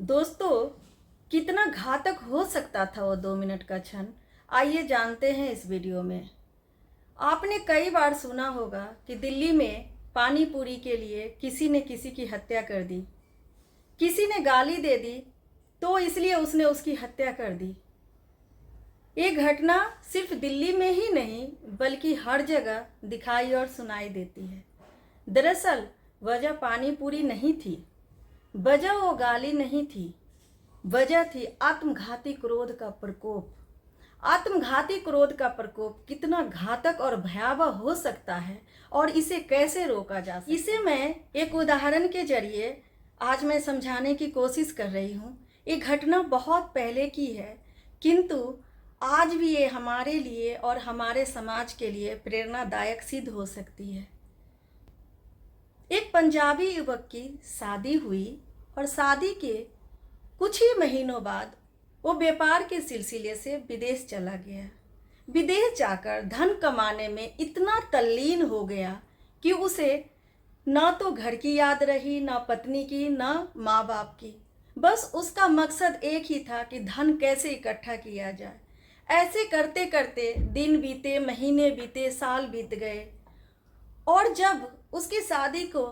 दोस्तों, कितना घातक हो सकता था वो 2 मिनट का क्षण। आइए जानते हैं इस वीडियो में। आपने कई बार सुना होगा कि दिल्ली में पानी पूरी के लिए किसी ने किसी की हत्या कर दी। किसी ने गाली दे दी तो इसलिए उसने उसकी हत्या कर दी। ये घटना सिर्फ दिल्ली में ही नहीं बल्कि हर जगह दिखाई और सुनाई देती है। दरअसल वजह पानी पूरी नहीं थी, वजह वो गाली नहीं थी, वजह थी आत्मघाती क्रोध का प्रकोप। आत्मघाती क्रोध का प्रकोप कितना घातक और भयावह हो सकता है और इसे कैसे रोका जा सकता है, इसे मैं एक उदाहरण के जरिए आज मैं समझाने की कोशिश कर रही हूँ। ये घटना बहुत पहले की है, किंतु आज भी ये हमारे लिए और हमारे समाज के लिए प्रेरणादायक सिद्ध हो सकती है। एक पंजाबी युवक की शादी हुई और शादी के कुछ ही महीनों बाद वो व्यापार के सिलसिले से विदेश चला गया। विदेश जाकर धन कमाने में इतना तल्लीन हो गया कि उसे ना तो घर की याद रही, ना पत्नी की, ना माँ बाप की। बस उसका मकसद एक ही था कि धन कैसे इकट्ठा किया जाए। ऐसे करते करते दिन बीते, महीने बीते, साल बीत गए और जब उसकी शादी को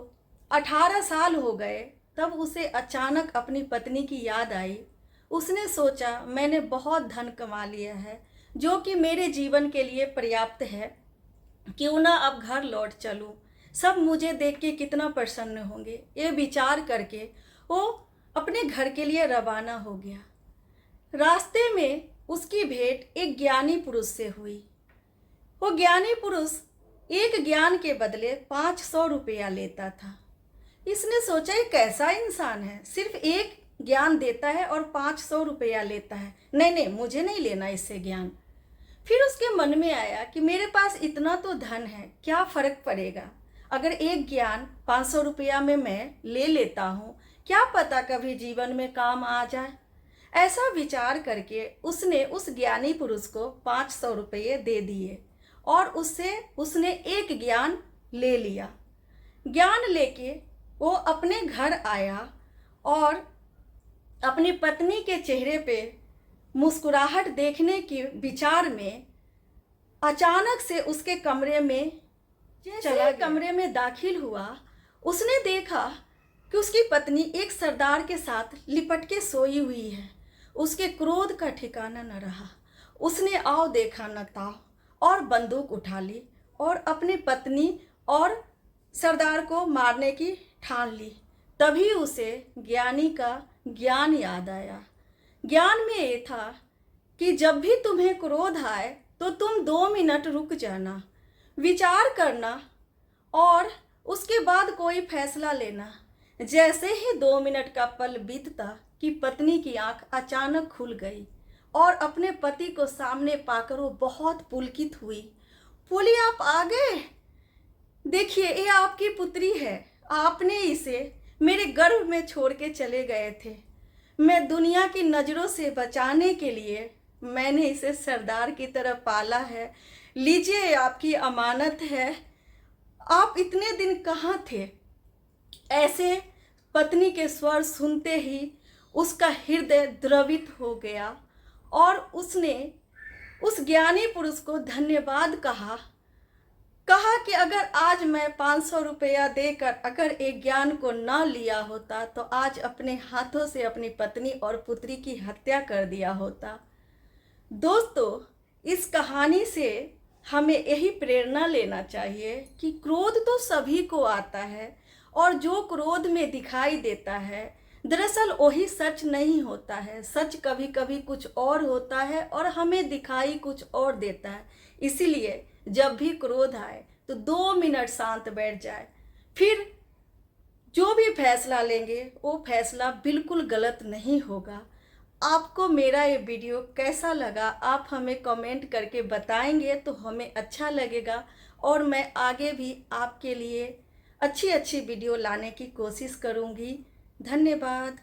18 साल हो गए तब उसे अचानक अपनी पत्नी की याद आई। उसने सोचा, मैंने बहुत धन कमा लिया है जो कि मेरे जीवन के लिए पर्याप्त है, क्यों ना अब घर लौट चलूं, सब मुझे देख के कितना प्रसन्न होंगे। ये विचार करके वो अपने घर के लिए रवाना हो गया। रास्ते में उसकी भेंट एक ज्ञानी पुरुष से हुई। वो ज्ञानी पुरुष एक ज्ञान के बदले 500 रुपया लेता था। इसने सोचा, ये कैसा इंसान है, सिर्फ एक ज्ञान देता है और 500 रुपया लेता है। नहीं, मुझे नहीं लेना इससे ज्ञान। फिर उसके मन में आया कि मेरे पास इतना तो धन है, क्या फ़र्क पड़ेगा अगर एक ज्ञान 500 रुपया में मैं ले लेता हूँ, क्या पता कभी जीवन में काम आ जाए। ऐसा विचार करके उसने उस ज्ञानी पुरुष को 500 रुपये दे दिए और उससे उसने एक ज्ञान ले लिया। ज्ञान लेके वो अपने घर आया और अपनी पत्नी के चेहरे पे मुस्कुराहट देखने के विचार में अचानक से उसके कमरे में चला। कमरे में दाखिल हुआ, उसने देखा कि उसकी पत्नी एक सरदार के साथ लिपट के सोई हुई है। उसके क्रोध का ठिकाना न रहा। उसने आओ देखा न ताव और बंदूक उठा ली और अपनी पत्नी और सरदार को मारने की ठान ली। तभी उसे ज्ञानी का ज्ञान याद आया। ज्ञान में ये था कि जब भी तुम्हें क्रोध आए तो तुम 2 मिनट रुक जाना, विचार करना और उसके बाद कोई फैसला लेना। जैसे ही 2 मिनट का पल बीतता कि पत्नी की आंख अचानक खुल गई और अपने पति को सामने पाकर वो बहुत पुलकित हुई। बोली, आप आ गए, देखिए ये आपकी पुत्री है, आपने इसे मेरे गर्भ में छोड़ के चले गए थे। मैं दुनिया की नज़रों से बचाने के लिए मैंने इसे सरदार की तरह पाला है। लीजिए, आपकी अमानत है। आप इतने दिन कहाँ थे? ऐसे पत्नी के स्वर सुनते ही उसका हृदय द्रवित हो गया और उसने उस ज्ञानी पुरुष को धन्यवाद कहा कि अगर आज मैं 500 रुपया देकर अगर एक ज्ञान को ना लिया होता तो आज अपने हाथों से अपनी पत्नी और पुत्री की हत्या कर दिया होता। दोस्तों, इस कहानी से हमें यही प्रेरणा लेना चाहिए कि क्रोध तो सभी को आता है और जो क्रोध में दिखाई देता है दरअसल वही सच नहीं होता है। सच कभी कभी कुछ और होता है और हमें दिखाई कुछ और देता है। इसीलिए जब भी क्रोध आए तो 2 मिनट शांत बैठ जाए, फिर जो भी फैसला लेंगे वो फैसला बिल्कुल गलत नहीं होगा। आपको मेरा ये वीडियो कैसा लगा आप हमें कमेंट करके बताएंगे तो हमें अच्छा लगेगा और मैं आगे भी आपके लिए अच्छी वीडियो लाने की कोशिश करूँगी। धन्यवाद।